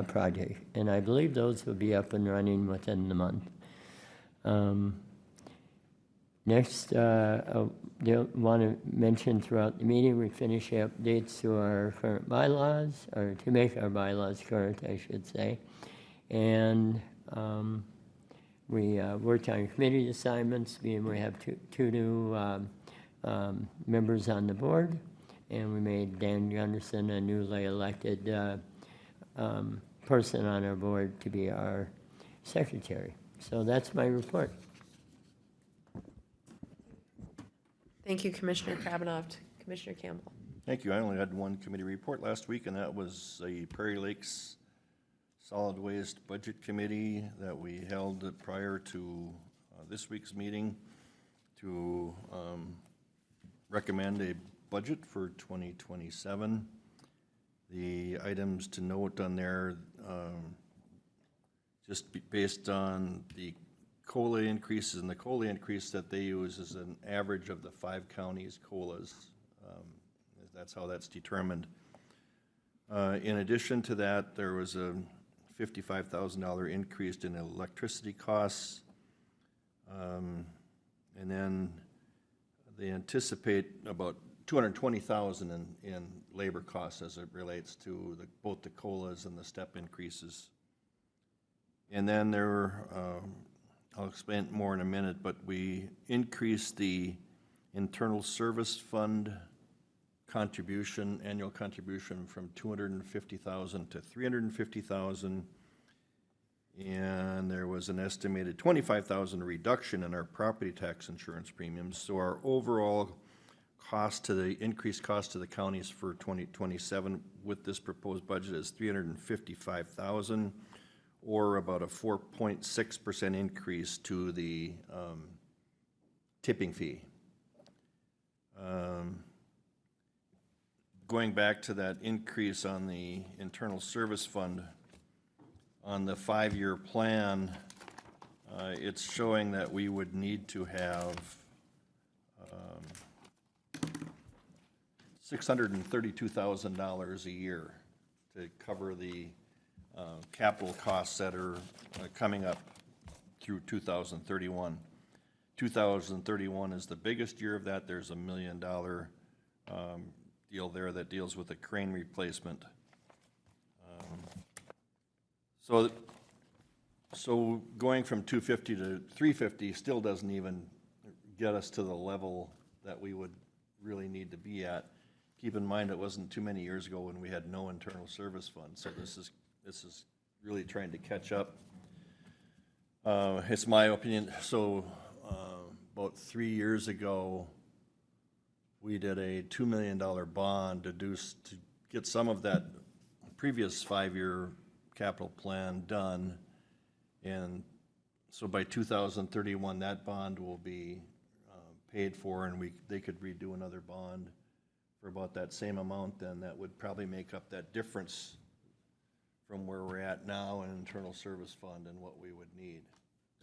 D: project. And I believe those will be up and running within the month. Next, I want to mention throughout the meeting, we finish updates to our current bylaws, or to make our bylaws current, I should say. And we worked on committee assignments, being we have two new members on the board, and we made Dan Gunderson a newly elected person on our board to be our secretary. So that's my report.
A: Thank you, Commissioner Krabanoff. Commissioner Campbell.
F: Thank you. I only had one committee report last week, and that was a Prairie Lakes Solid Waste Budget Committee that we held prior to this week's meeting to recommend a budget for 2027. The items to note on there, based on the COLA increases, and the COLA increase that they use is an average of the 5 counties' COLAs. That's how that's determined. In addition to that, there was a $55,000 increase in electricity costs. And then they anticipate about $220,000 in labor costs as it relates to both the COLAs and the step increases. And then there were, I'll explain it more in a minute, but we increased the internal service fund contribution, annual contribution from $250,000 to $350,000. And there was an estimated $25,000 reduction in our property tax insurance premiums. So our overall cost to the increased cost to the counties for 2027 with this proposed budget is $355,000, or about a 4.6% increase to the tipping fee. Going back to that increase on the internal service fund, on the 5-year plan, it's showing that we would need to have $632,000 a year to cover the capital costs that are coming up through 2031. 2031 is the biggest year of that. There's a $1 million deal there that deals with a crane replacement. So going from 250 to 350 still doesn't even get us to the level that we would really need to be at. Keep in mind, it wasn't too many years ago when we had no internal service fund, so this is really trying to catch up. It's my opinion. So about 3 years ago, we did a $2 million bond to get some of that previous 5-year capital plan done. And so by 2031, that bond will be paid for, and they could redo another bond for about that same amount. Then that would probably make up that difference from where we're at now in internal service fund and what we would need.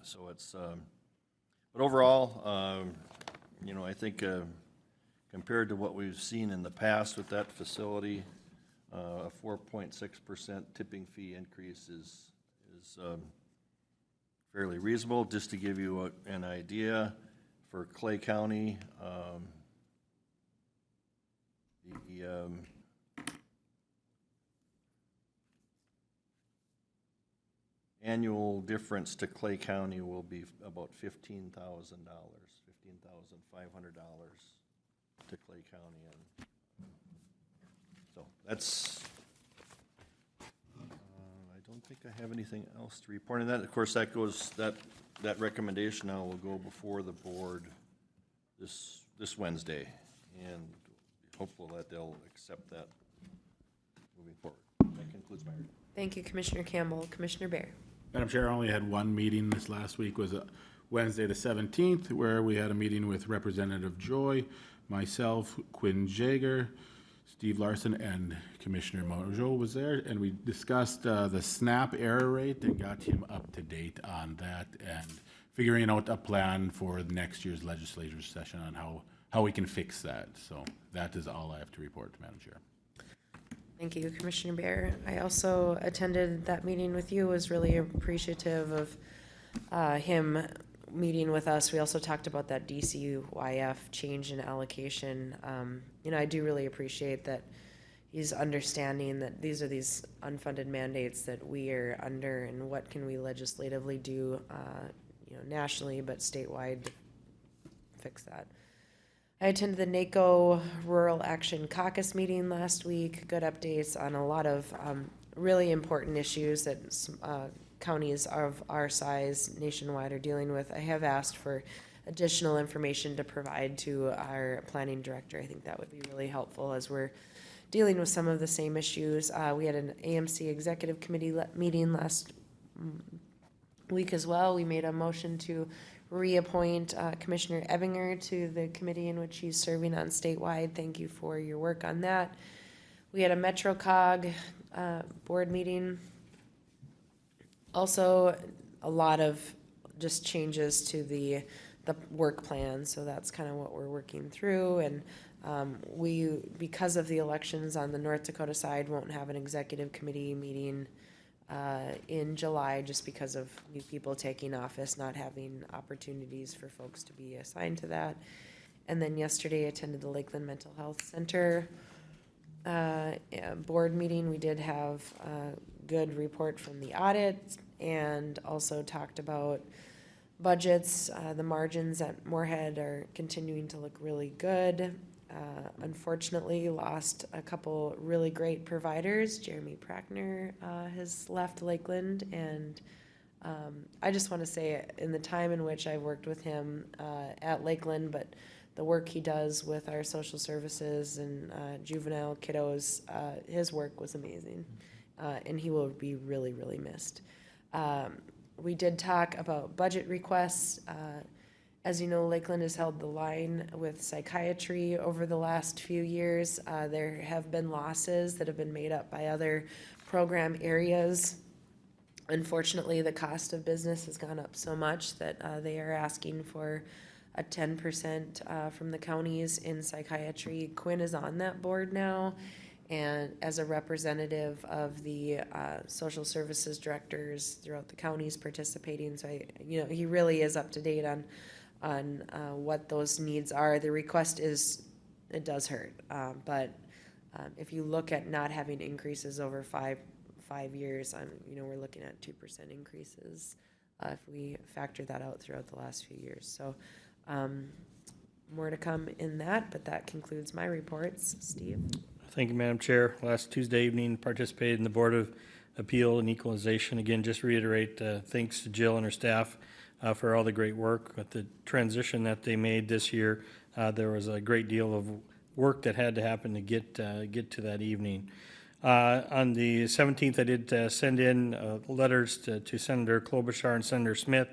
F: So it's, but overall, I think compared to what we've seen in the past with that facility, a 4.6% tipping fee increase is fairly reasonable. Just to give you an idea, for Clay County, the annual difference to Clay County will be about $15,000, $15,500 to Clay County. And so that's, I don't think I have anything else to report on that. Of course, that recommendation now will go before the board this Wednesday, and hopeful that they'll accept that moving forward. That concludes my report.
A: Thank you, Commissioner Campbell. Commissioner Bear.
C: Madam Chair, I only had one meeting this last week, was Wednesday the 17th, where we had a meeting with Representative Joy, myself, Quinn Jaeger, Steve Larson, and Commissioner Mojo was there, and we discussed the SNAP error rate and got him up to date on that and figuring out a plan for the next year's legislature session on how we can fix that. So that is all I have to report, Madam Chair.
A: Thank you, Commissioner Bear. I also attended that meeting with you, was really appreciative of him meeting with us. We also talked about that DCYF change in allocation. I do really appreciate that he's understanding that these are these unfunded mandates that we are under, and what can we legislatively do, nationally, but statewide to fix that. I attended the NACO Rural Action Caucus meeting last week. Good updates on a lot of really important issues that counties of our size nationwide are dealing with. I have asked for additional information to provide to our planning director. I think that would be really helpful as we're dealing with some of the same issues. We had an AMC Executive Committee meeting last week as well. We made a motion to reappoint Commissioner Ebinger to the committee in which he's serving on statewide. Thank you for your work on that. We had a MetroCog board meeting. Also, a lot of just changes to the work plan, so that's kind of what we're working through. And we, because of the elections on the North Dakota side, won't have an executive committee meeting in July just because of new people taking office, not having opportunities for folks to be assigned to that. And then yesterday attended the Lakeland Mental Health Center board meeting. We did have a good report from the audit and also talked about budgets. The margins at Moorhead are continuing to look really good. Unfortunately, lost a couple really great providers. Jeremy Prackner has left Lakeland, and I just want to say, in the time in which I've worked with him at Lakeland, but the work he does with our social services and juvenile kiddos, his work was amazing, and he will be really, really missed. We did talk about budget requests. As you know, Lakeland has held the line with psychiatry over the last few years. There have been losses that have been made up by other program areas. Unfortunately, the cost of business has gone up so much that they are asking for a 10% from the counties in psychiatry. Quinn is on that board now, and as a representative of the social services directors throughout the counties participating. So he really is up to date on what those needs are. The request is, it does hurt, but if you look at not having increases over five years, we're looking at 2% increases if we factor that out throughout the last few years. So more to come in that, but that concludes my reports. Steve?
I: Thank you, Madam Chair. Last Tuesday evening, participated in the Board of Appeal and Equalization. Again, just reiterate thanks to Jill and her staff for all the great work with the transition that they made this year. There was a great deal of work that had to happen to get to that evening. On the 17th, I did send in letters to Senator Klobuchar and Senator Smith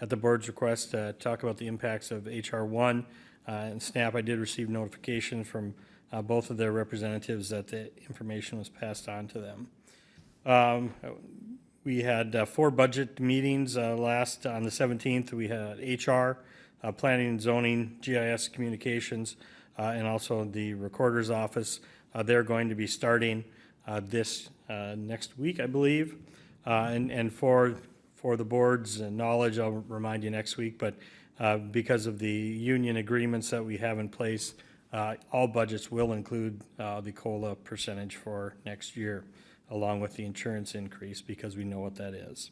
I: at the board's request to talk about the impacts of H.R. 1 and SNAP. I did receive notification from both of their representatives that the information was passed on to them. We had 4 budget meetings last on the 17th. We had HR, Planning and Zoning, GIS Communications, and also the Recorder's Office. They're going to be starting this next week, I believe. And for the board's knowledge, I'll remind you next week, but because of the union agreements that we have in place, all budgets will include the COLA percentage for next year, along with the insurance increase, because we know what that is.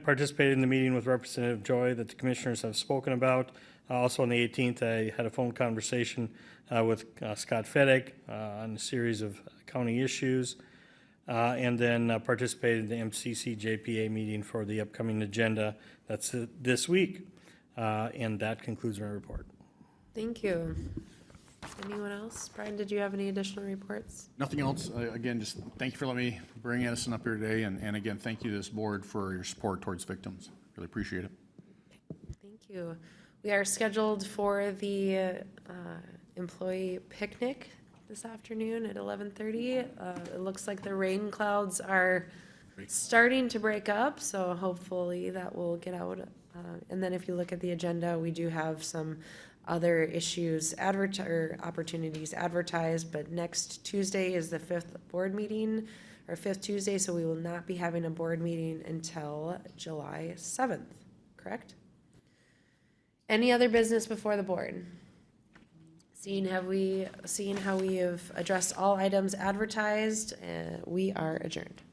I: Participated in the meeting with Representative Joy that the commissioners have spoken about. Also on the 18th, I had a phone conversation with Scott Fedek on a series of county issues, and then participated in the MCC JPA meeting for the upcoming agenda. That's this week, and that concludes my report.
A: Thank you. Anyone else? Brian, did you have any additional reports?
J: Nothing else. Again, just thank you for letting me bring Edison up here today, and again, thank you to this board for your support towards victims. Really appreciate it.
A: Thank you. We are scheduled for the employee picnic this afternoon at 11:30. It looks like the rain clouds are starting to break up, so hopefully that will get out. And then if you look at the agenda, we do have some other issues, opportunities advertised, but next Tuesday is the 5th board meeting, or 5th Tuesday, so we will not be having a board meeting until July 7th, correct? Any other business before the board? Seeing how we have addressed all items advertised, we are adjourned.